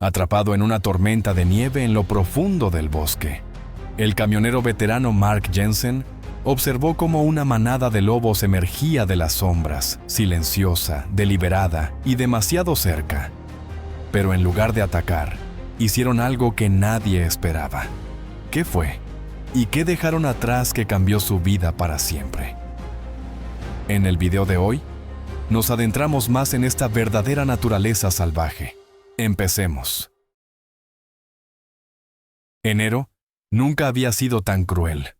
atrapado en una tormenta de nieve en lo profundo del bosque. El camionero veterano Mark Jensen observó cómo una manada de lobos emergía de las sombras, silenciosa, deliberada y demasiado cerca. Pero en lugar de atacar, hicieron algo que nadie esperaba. ¿Qué fue? ¿Y qué dejaron atrás que cambió su vida para siempre? En el video de hoy, nos adentramos más en esta verdadera naturaleza salvaje. Empecemos. Enero nunca había sido tan cruel.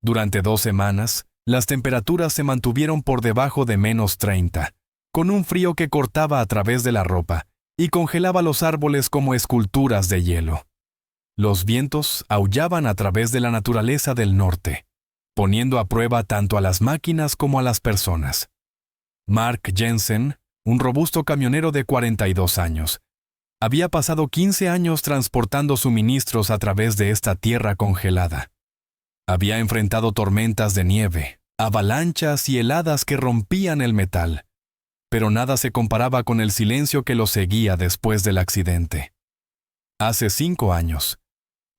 Durante 2 semanas, las temperaturas se mantuvieron por debajo de -30, con un frío que cortaba a través de la ropa y congelaba los árboles como esculturas de hielo. Los vientos aullaban a través de la naturaleza del norte, poniendo a prueba tanto a las máquinas como a las personas. Mark Jensen, un robusto camionero de 42 años, había pasado 15 años transportando suministros a través de esta tierra congelada. Había enfrentado tormentas de nieve, avalanchas y heladas que rompían el metal, pero nada se comparaba con el silencio que lo seguía después del accidente. Hace 5 años,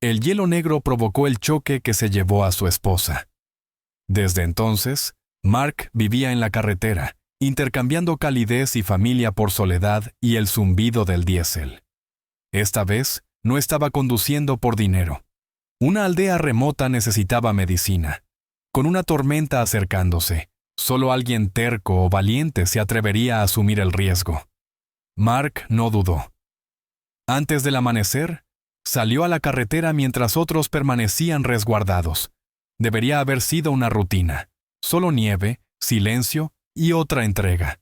el hielo negro provocó el choque que se llevó a su esposa. Desde entonces, Mark vivía en la carretera, intercambiando calidez y familia por soledad y el zumbido del diésel. Esta vez, no estaba conduciendo por dinero. Una aldea remota necesitaba medicina. Con una tormenta acercándose, solo alguien terco o valiente se atrevería a asumir el riesgo. Mark no dudó. Antes del amanecer, salió a la carretera mientras otros permanecían resguardados. Debería haber sido una rutina. Solo nieve, silencio y otra entrega.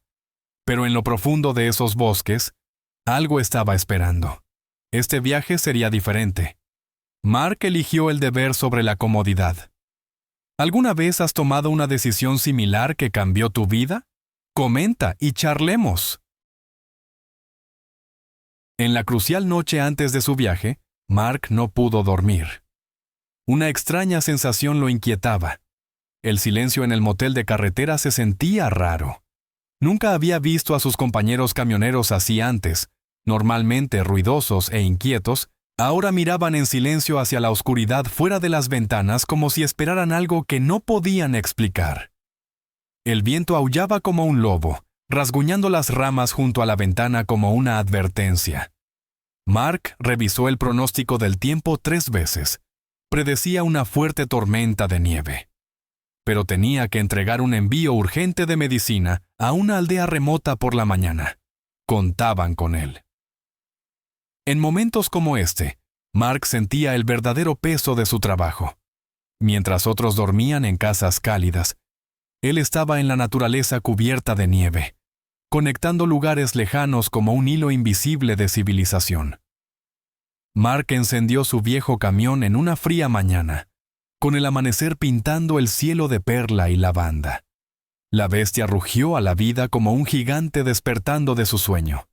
Pero en lo profundo de esos bosques, algo estaba esperando. Este viaje sería diferente. Mark eligió el deber sobre la comodidad. ¿Alguna vez has tomado una decisión similar que cambió tu vida? Comenta y charlemos. En la crucial noche antes de su viaje, Mark no pudo dormir. Una extraña sensación lo inquietaba. El silencio en el motel de carretera se sentía raro. Nunca había visto a sus compañeros camioneros así antes. Normalmente ruidosos e inquietos, ahora miraban en silencio hacia la oscuridad fuera de las ventanas como si esperaran algo que no podían explicar. El viento aullaba como un lobo, rasguñando las ramas junto a la ventana como una advertencia. Mark revisó el pronóstico del tiempo 3 veces. Predecía una fuerte tormenta de nieve. Pero tenía que entregar un envío urgente de medicina a una aldea remota por la mañana. Contaban con él. En momentos como este, Mark sentía el verdadero peso de su trabajo. Mientras otros dormían en casas cálidas, él estaba en la naturaleza cubierta de nieve, conectando lugares lejanos como un hilo invisible de civilización. Mark encendió su viejo camión en una fría mañana, con el amanecer pintando el cielo de perla y lavanda. La bestia rugió a la vida como un gigante despertando de su sueño.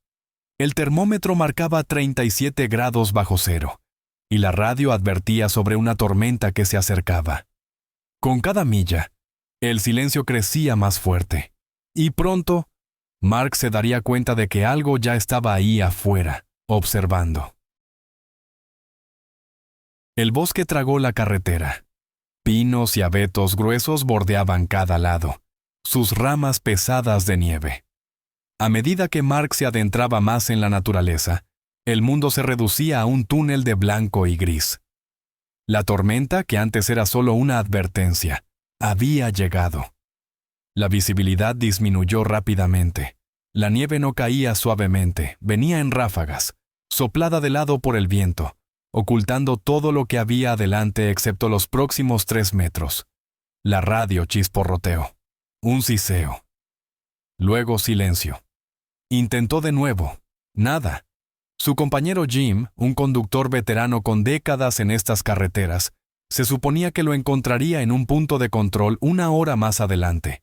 El termómetro marcaba 37 grados bajo cero, y la radio advertía sobre una tormenta que se acercaba. Con cada milla, el silencio crecía más fuerte, y pronto, Mark se daría cuenta de que algo ya estaba ahí afuera, observando. El bosque tragó la carretera. Pinos y abetos gruesos bordeaban cada lado, sus ramas pesadas de nieve. A medida que Mark se adentraba más en la naturaleza, el mundo se reducía a un túnel de blanco y gris. La tormenta, que antes era solo una advertencia, había llegado. La visibilidad disminuyó rápidamente. La nieve no caía suavemente, venía en ráfagas, soplada de lado por el viento, ocultando todo lo que había adelante excepto los próximos 3 metros. La radio chisporroteó. Un siseo. Luego silencio. Intentó de nuevo. Nada. Su compañero Jim, un conductor veterano con décadas en estas carreteras, se suponía que lo encontraría en un punto de control 1 hora más adelante,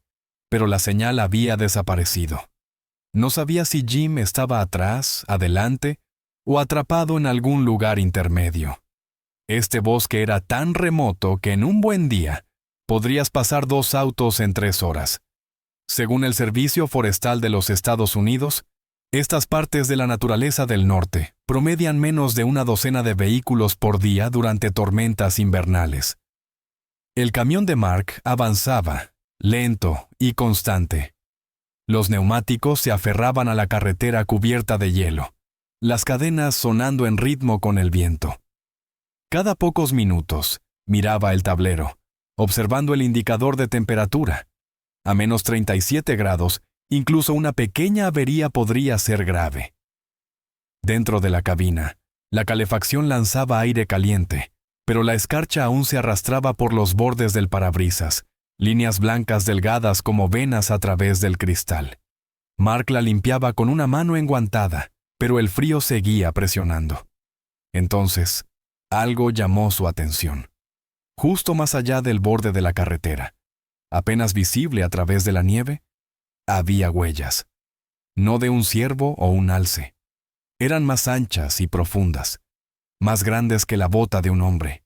pero la señal había desaparecido. No sabía si Jim estaba atrás, adelante, o atrapado en algún lugar intermedio. Este bosque era tan remoto que en un buen día podrías pasar 2 autos en 3 horas. Según el Servicio Forestal de los Estados Unidos, estas partes de la naturaleza del norte promedian menos de una docena de vehículos por día durante tormentas invernales. El camión de Mark avanzaba, lento y constante. Los neumáticos se aferraban a la carretera cubierta de hielo, las cadenas sonando en ritmo con el viento. Cada pocos minutos, miraba el tablero, observando el indicador de temperatura. A menos 37 grados, incluso una pequeña avería podría ser grave. Dentro de la cabina, la calefacción lanzaba aire caliente, pero la escarcha aún se arrastraba por los bordes del parabrisas, líneas blancas delgadas como venas a través del cristal. Mark la limpiaba con una mano enguantada, pero el frío seguía presionando. Entonces, algo llamó su atención. Justo más allá del borde de la carretera, apenas visible a través de la nieve, había huellas. No de un ciervo o un alce. Eran más anchas y profundas, más grandes que la bota de un hombre,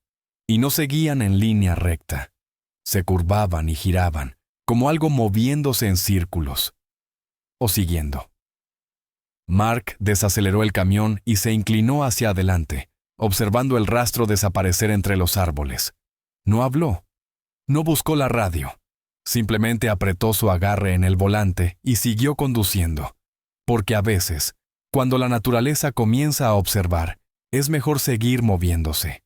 y no seguían en línea recta. Se curvaban y giraban, como algo moviéndose en círculos, o siguiendo. Mark desaceleró el camión y se inclinó hacia adelante, observando el rastro desaparecer entre los árboles. No habló, no buscó la radio, simplemente apretó su agarre en el volante y siguió conduciendo, porque a veces, cuando la naturaleza comienza a observar, es mejor seguir moviéndose.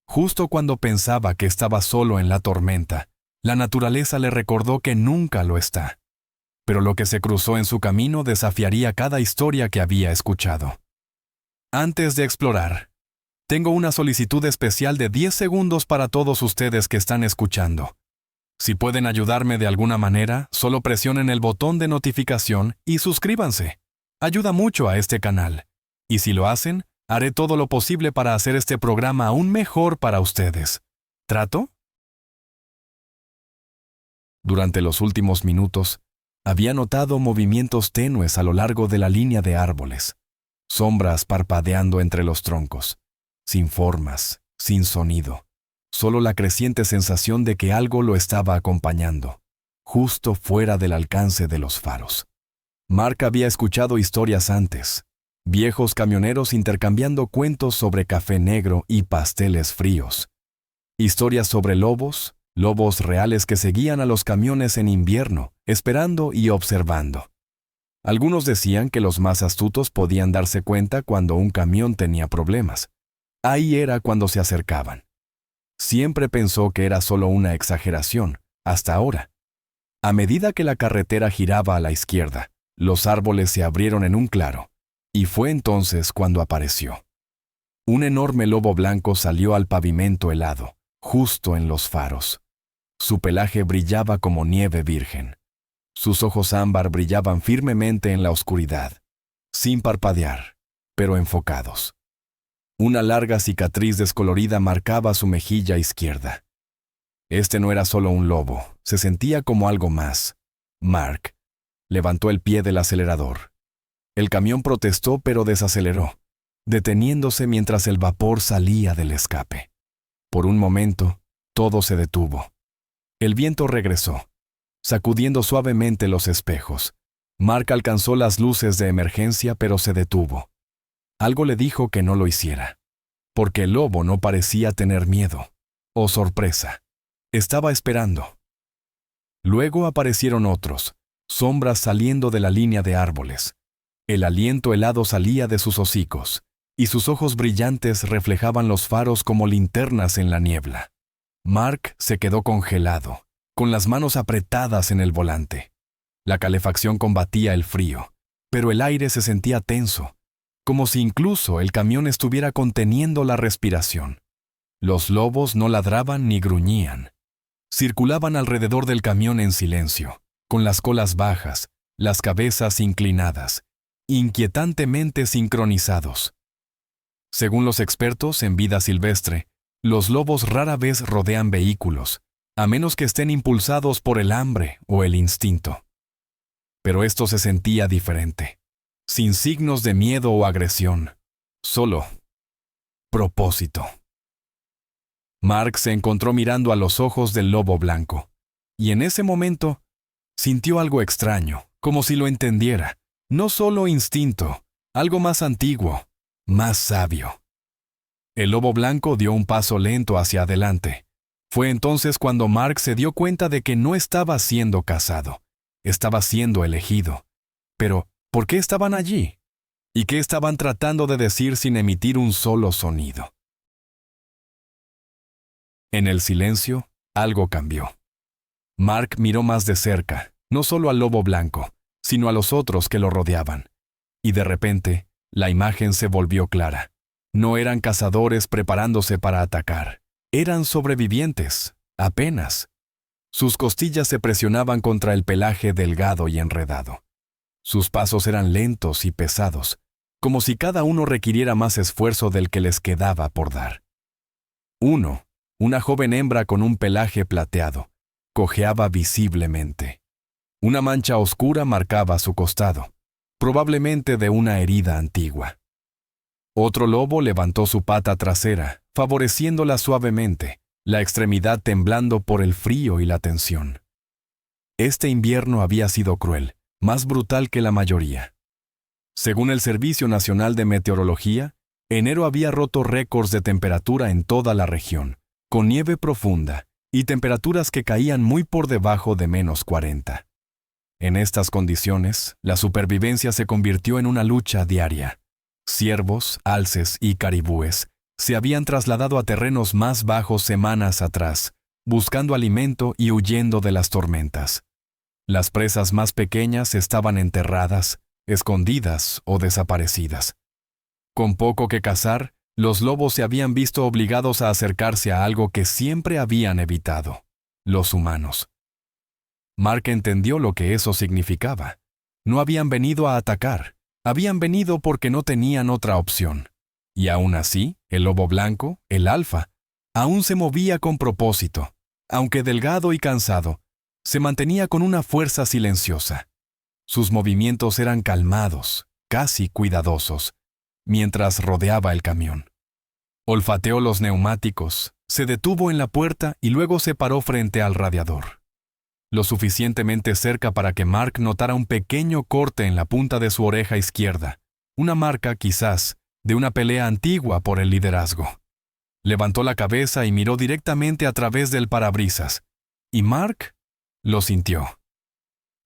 Justo cuando pensaba que estaba solo en la tormenta, la naturaleza le recordó que nunca lo está. Pero lo que se cruzó en su camino desafiaría cada historia que había escuchado. Antes de explorar, tengo una solicitud especial de 10 segundos para todos ustedes que están escuchando. Si pueden ayudarme de alguna manera, solo presionen el botón de notificación y suscríbanse. Ayuda mucho a este canal. Y si lo hacen, haré todo lo posible para hacer este programa aún mejor para ustedes. ¿Trato? Durante los últimos minutos, había notado movimientos tenues a lo largo de la línea de árboles, sombras parpadeando entre los troncos, sin formas, sin sonido, solo la creciente sensación de que algo lo estaba acompañando, justo fuera del alcance de los faros. Mark había escuchado historias antes, viejos camioneros intercambiando cuentos sobre café negro y pasteles fríos. Historias sobre lobos reales que seguían a los camiones en invierno, esperando y observando. Algunos decían que los más astutos podían darse cuenta cuando un camión tenía problemas. Ahí era cuando se acercaban. Siempre pensó que era solo una exageración, hasta ahora. A medida que la carretera giraba a la izquierda, los árboles se abrieron en un claro, y fue entonces cuando apareció. Un enorme lobo blanco salió al pavimento helado, justo en los faros. Su pelaje brillaba como nieve virgen. Sus ojos ámbar brillaban firmemente en la oscuridad, sin parpadear, pero enfocados. Una larga cicatriz descolorida marcaba su mejilla izquierda. Este no era solo un lobo, se sentía como algo más. Mark levantó el pie del acelerador. El camión protestó pero desaceleró, deteniéndose mientras el vapor salía del escape. Por un momento, todo se detuvo. El viento regresó, sacudiendo suavemente los espejos. Mark alcanzó las luces de emergencia pero se detuvo. Algo le dijo que no lo hiciera, porque el lobo no parecía tener miedo o sorpresa. Estaba esperando. Luego aparecieron otros, sombras saliendo de la línea de árboles. El aliento helado salía de sus hocicos, y sus ojos brillantes reflejaban los faros como linternas en la niebla. Mark se quedó congelado, con las manos apretadas en el volante. La calefacción combatía el frío, pero el aire se sentía tenso, como si incluso el camión estuviera conteniendo la respiración. Los lobos no ladraban ni gruñían. Circulaban alrededor del camión en silencio, con las colas bajas, las cabezas inclinadas, inquietantemente sincronizados. Según los expertos en vida silvestre, los lobos rara vez rodean vehículos, a menos que estén impulsados por el hambre o el instinto. Pero esto se sentía diferente, sin signos de miedo o agresión, solo propósito. Mark se encontró mirando a los ojos del lobo blanco, y en ese momento sintió algo extraño, como si lo entendiera. No solo instinto, algo más antiguo, más sabio. El lobo blanco dio un paso lento hacia adelante. Fue entonces cuando Mark se dio cuenta de que no estaba siendo cazado, estaba siendo elegido. Pero, ¿por qué estaban allí? ¿Y qué estaban tratando de decir sin emitir un solo sonido? En el silencio, algo cambió. Mark miró más de cerca, no solo al lobo blanco, sino a los otros que lo rodeaban. Y de repente, la imagen se volvió clara. No eran cazadores preparándose para atacar. Eran sobrevivientes, apenas. Sus costillas se presionaban contra el pelaje delgado y enredado. Sus pasos eran lentos y pesados, como si cada uno requiriera más esfuerzo del que les quedaba por dar. Uno, una joven hembra con un pelaje plateado, cojeaba visiblemente. Una mancha oscura marcaba su costado, probablemente de una herida antigua. Otro lobo levantó su pata trasera, favoreciéndola suavemente, la extremidad temblando por el frío y la tensión. Este invierno había sido cruel, más brutal que la mayoría. Según el Servicio Nacional de Meteorología, enero había roto récords de temperatura en toda la región, con nieve profunda y temperaturas que caían muy por debajo de -40. En estas condiciones, la supervivencia se convirtió en una lucha diaria. Ciervos, alces y caribúes se habían trasladado a terrenos más bajos semanas atrás, buscando alimento y huyendo de las tormentas. Las presas más pequeñas estaban enterradas, escondidas o desaparecidas. Con poco que cazar, los lobos se habían visto obligados a acercarse a algo que siempre habían evitado: los humanos. Mark entendió lo que eso significaba. No habían venido a atacar, habían venido porque no tenían otra opción. Y aún así, el lobo blanco, el alfa, aún se movía con propósito. Aunque delgado y cansado, se mantenía con una fuerza silenciosa. Sus movimientos eran calmados, casi cuidadosos, mientras rodeaba el camión. Olfateó los neumáticos, se detuvo en la puerta y luego se paró frente al radiador. Lo suficientemente cerca para que Mark notara un pequeño corte en la punta de su oreja izquierda, una marca, quizás, de una pelea antigua por el liderazgo. Levantó la cabeza y miró directamente a través del parabrisas, y Mark lo sintió.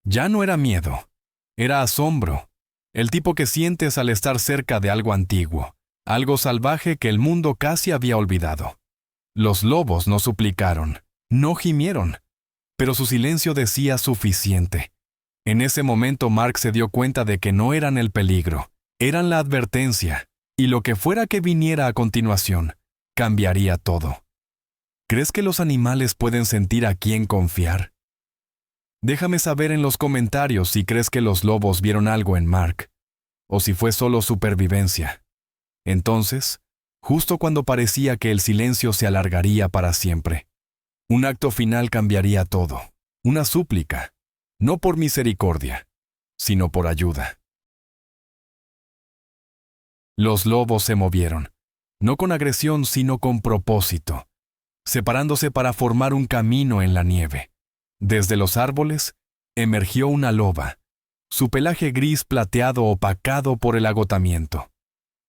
Ya no era miedo, era asombro, el tipo que sientes al estar cerca de algo antiguo, algo salvaje que el mundo casi había olvidado. Los lobos no suplicaron, no gimieron, pero su silencio decía suficiente. En ese momento Mark se dio cuenta de que no eran el peligro, eran la advertencia, y lo que fuera que viniera a continuación, cambiaría todo. ¿Crees que los animales pueden sentir a quién confiar? Déjame saber en los comentarios si crees que los lobos vieron algo en Mark, o si fue solo supervivencia. Entonces, justo cuando parecía que el silencio se alargaría para siempre, un acto final cambiaría todo, una súplica, no por misericordia, sino por ayuda. Los lobos se movieron, no con agresión sino con propósito, separándose para formar un camino en la nieve. Desde los árboles emergió una loba, su pelaje gris plateado opacado por el agotamiento.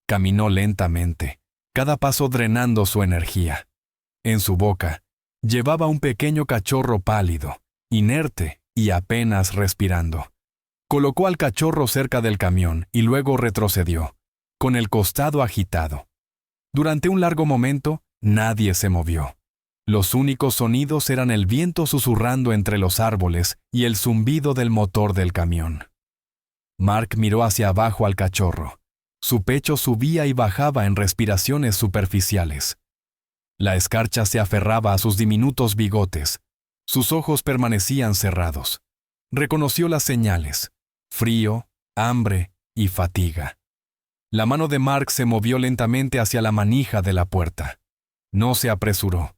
Caminó lentamente, cada paso drenando su energía. En su boca llevaba un pequeño cachorro pálido, inerte y apenas respirando. Colocó al cachorro cerca del camión y luego retrocedió, con el costado agitado. Durante un largo momento, nadie se movió. Los únicos sonidos eran el viento susurrando entre los árboles y el zumbido del motor del camión. Mark miró hacia abajo al cachorro. Su pecho subía y bajaba en respiraciones superficiales. La escarcha se aferraba a sus diminutos bigotes. Sus ojos permanecían cerrados. Reconoció las señales: frío, hambre y fatiga. La mano de Mark se movió lentamente hacia la manija de la puerta. No se apresuró.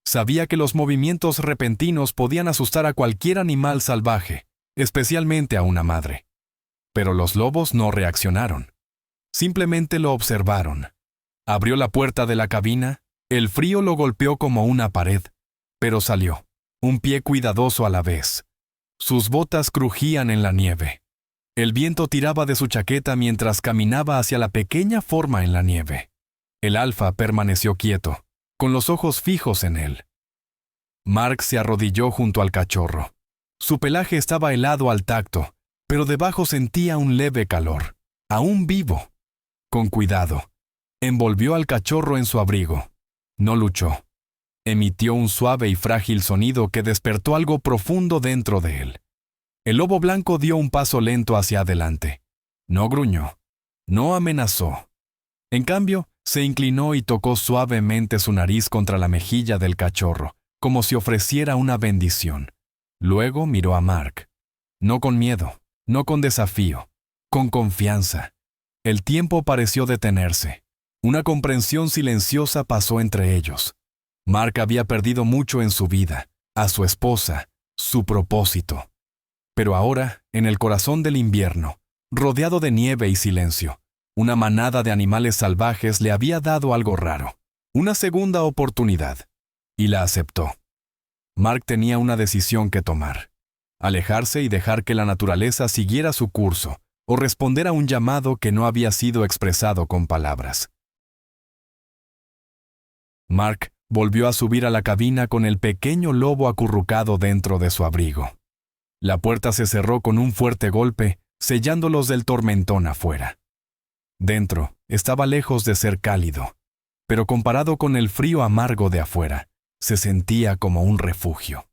Sabía que los movimientos repentinos podían asustar a cualquier animal salvaje, especialmente a una madre. Pero los lobos no reaccionaron. Simplemente lo observaron. Abrió la puerta de la cabina, el frío lo golpeó como una pared, pero salió, un pie cuidadoso a la vez. Sus botas crujían en la nieve. El viento tiraba de su chaqueta mientras caminaba hacia la pequeña forma en la nieve. El alfa permaneció quieto, con los ojos fijos en él. Mark se arrodilló junto al cachorro. Su pelaje estaba helado al tacto, pero debajo sentía un leve calor, aún vivo. Con cuidado, envolvió al cachorro en su abrigo. No luchó. Emitió un suave y frágil sonido que despertó algo profundo dentro de él. El lobo blanco dio un paso lento hacia adelante. No gruñó. No amenazó. En cambio, se inclinó y tocó suavemente su nariz contra la mejilla del cachorro, como si ofreciera una bendición. Luego miró a Mark. No con miedo, no con desafío, con confianza. El tiempo pareció detenerse. Una comprensión silenciosa pasó entre ellos. Mark había perdido mucho en su vida, a su esposa, su propósito. Pero ahora, en el corazón del invierno, rodeado de nieve y silencio, una manada de animales salvajes le había dado algo raro, una segunda oportunidad, y la aceptó. Mark tenía una decisión que tomar: alejarse y dejar que la naturaleza siguiera su curso, o responder a un llamado que no había sido expresado con palabras. Mark volvió a subir a la cabina con el pequeño lobo acurrucado dentro de su abrigo. La puerta se cerró con un fuerte golpe, sellándolos del tormentón afuera. Dentro, estaba lejos de ser cálido, pero comparado con el frío amargo de afuera, se sentía como un refugio.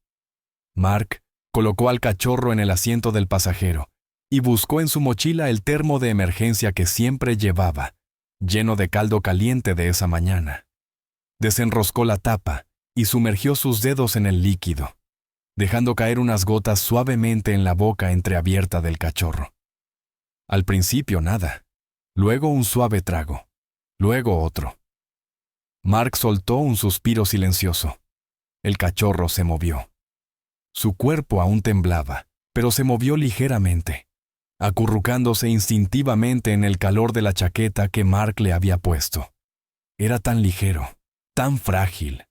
Mark colocó al cachorro en el asiento del pasajero y buscó en su mochila el termo de emergencia que siempre llevaba, lleno de caldo caliente de esa mañana. Desenroscó la tapa y sumergió sus dedos en el líquido, dejando caer unas gotas suavemente en la boca entreabierta del cachorro. Al principio nada, luego un suave trago, luego otro. Mark soltó un suspiro silencioso. El cachorro se movió. Su cuerpo aún temblaba, pero se movió ligeramente, acurrucándose instintivamente en el calor de la chaqueta que Mark le había puesto. Era tan ligero, tan frágil.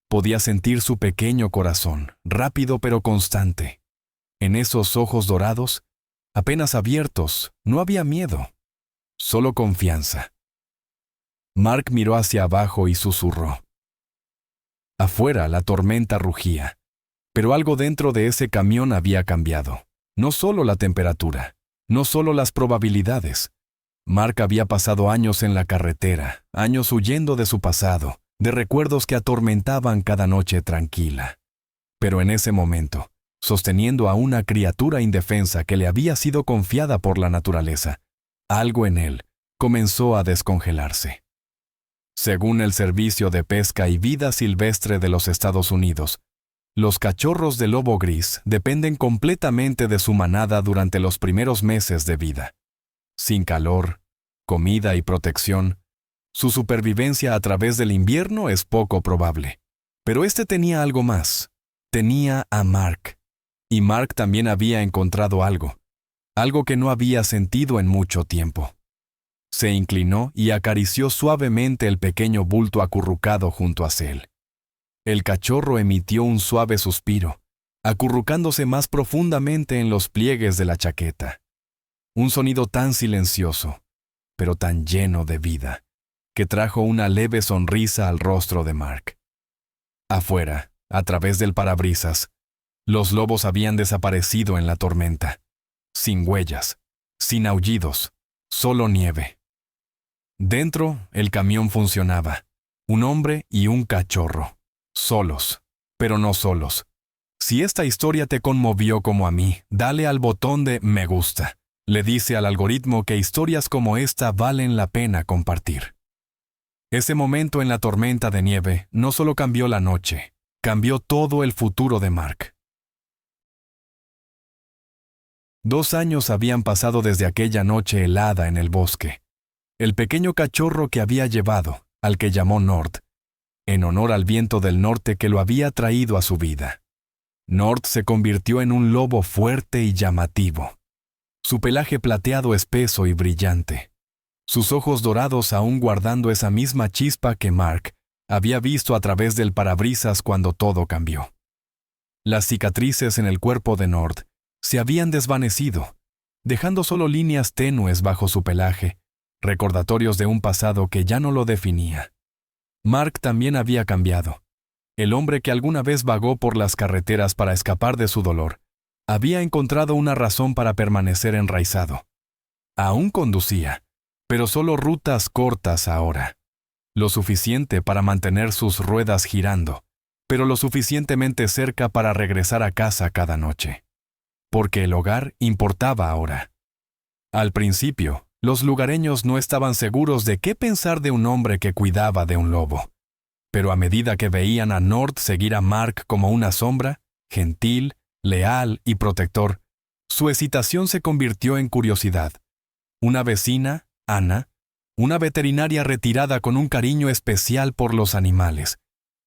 Podía sentir su pequeño corazón, rápido pero constante. En esos ojos dorados, apenas abiertos, no había miedo, solo confianza. Mark miró hacia abajo y susurró. Afuera la tormenta rugía, pero algo dentro de ese camión había cambiado. No solo la temperatura, no solo las probabilidades. Mark había pasado años en la carretera, años huyendo de su pasado, de recuerdos que atormentaban cada noche tranquila. Pero en ese momento, sosteniendo a una criatura indefensa que le había sido confiada por la naturaleza, algo en él comenzó a descongelarse. Según el Servicio de Pesca y Vida Silvestre de los Estados Unidos, los cachorros de lobo gris dependen completamente de su manada durante los primeros meses de vida. Sin calor, comida y protección, su supervivencia a través del invierno es poco probable. Pero este tenía algo más. Tenía a Mark. Y Mark también había encontrado algo que no había sentido en mucho tiempo. Se inclinó y acarició suavemente el pequeño bulto acurrucado junto a él. El cachorro emitió un suave suspiro, acurrucándose más profundamente en los pliegues de la chaqueta. Un sonido tan silencioso, pero tan lleno de vida, que trajo una leve sonrisa al rostro de Mark. Afuera, a través del parabrisas, los lobos habían desaparecido en la tormenta, sin huellas, sin aullidos, solo nieve. Dentro, el camión funcionaba. Un hombre y un cachorro. Solos, pero no solos. Si esta historia te conmovió como a mí, dale al botón de me gusta. Le dice al algoritmo que historias como esta valen la pena compartir. Ese momento en la tormenta de nieve no solo cambió la noche, cambió todo el futuro de Mark. 2 años habían pasado desde aquella noche helada en el bosque. El pequeño cachorro que había llevado, al que llamó Nord, en honor al viento del norte que lo había traído a su vida. Nord se convirtió en un lobo fuerte y llamativo. Su pelaje plateado espeso y brillante. Sus ojos dorados aún guardando esa misma chispa que Mark había visto a través del parabrisas cuando todo cambió. Las cicatrices en el cuerpo de Nord se habían desvanecido, dejando solo líneas tenues bajo su pelaje, recordatorios de un pasado que ya no lo definía. Mark también había cambiado. El hombre que alguna vez vagó por las carreteras para escapar de su dolor, había encontrado una razón para permanecer enraizado. Aún conducía, pero solo rutas cortas ahora. Lo suficiente para mantener sus ruedas girando, pero lo suficientemente cerca para regresar a casa cada noche. Porque el hogar importaba ahora. Al principio, los lugareños no estaban seguros de qué pensar de un hombre que cuidaba de un lobo. Pero a medida que veían a Nord seguir a Mark como una sombra, gentil, leal y protector, su excitación se convirtió en curiosidad. Una vecina, Anna, una veterinaria retirada con un cariño especial por los animales,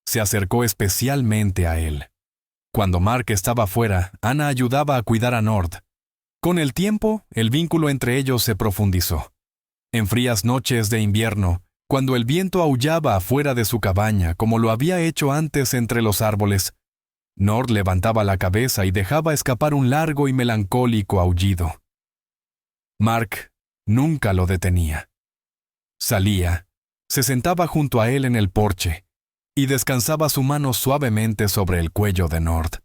se acercó especialmente a él. Cuando Mark estaba fuera, Anna ayudaba a cuidar a Nord. Con el tiempo, el vínculo entre ellos se profundizó. En frías noches de invierno, cuando el viento aullaba afuera de su cabaña como lo había hecho antes entre los árboles, Nord levantaba la cabeza y dejaba escapar un largo y melancólico aullido. Mark nunca lo detenía. Salía, se sentaba junto a él en el porche y descansaba su mano suavemente sobre el cuello de Nord.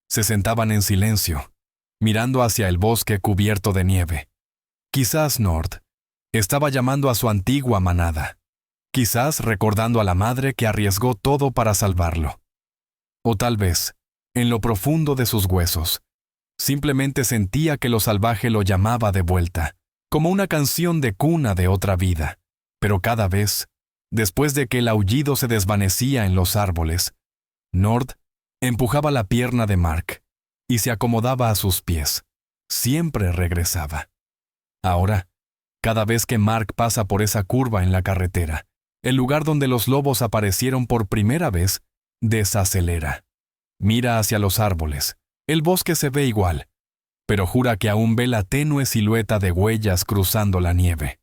Se sentaban en silencio, mirando hacia el bosque cubierto de nieve. Quizás Nord estaba llamando a su antigua manada, quizás recordando a la madre que arriesgó todo para salvarlo. O tal vez, en lo profundo de sus huesos, simplemente sentía que lo salvaje lo llamaba de vuelta, como una canción de cuna de otra vida. Pero cada vez, después de que el aullido se desvanecía en los árboles, Nord empujaba la pierna de Mark y se acomodaba a sus pies. Siempre regresaba. Ahora, cada vez que Mark pasa por esa curva en la carretera, el lugar donde los lobos aparecieron por primera vez, desacelera. Mira hacia los árboles. El bosque se ve igual, pero jura que aún ve la tenue silueta de huellas cruzando la nieve.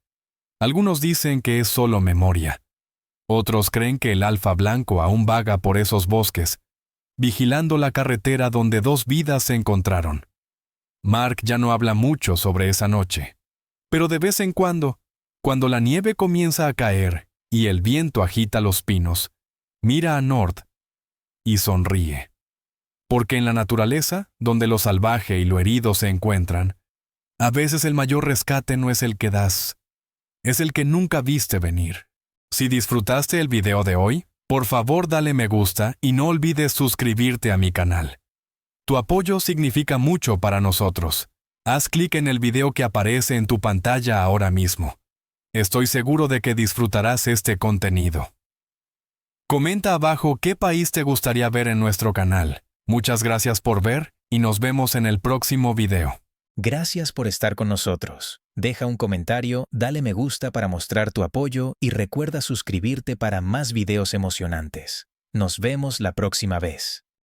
Algunos dicen que es solo memoria. Otros creen que el alfa blanco aún vaga por esos bosques, vigilando la carretera donde dos vidas se encontraron. Mark ya no habla mucho sobre esa noche, pero de vez en cuando la nieve comienza a caer y el viento agita los pinos, mira a Nord y sonríe. Porque en la naturaleza, donde lo salvaje y lo herido se encuentran, a veces el mayor rescate no es el que das, es el que nunca viste venir. Si disfrutaste el video de hoy, por favor dale me gusta y no olvides suscribirte a mi canal. Tu apoyo significa mucho para nosotros. Haz clic en el video que aparece en tu pantalla ahora mismo. Estoy seguro de que disfrutarás este contenido. Comenta abajo qué país te gustaría ver en nuestro canal. Muchas gracias por ver y nos vemos en el próximo video. Gracias por estar con nosotros. Deja un comentario, dale me gusta para mostrar tu apoyo y recuerda suscribirte para más videos emocionantes. Nos vemos la próxima vez.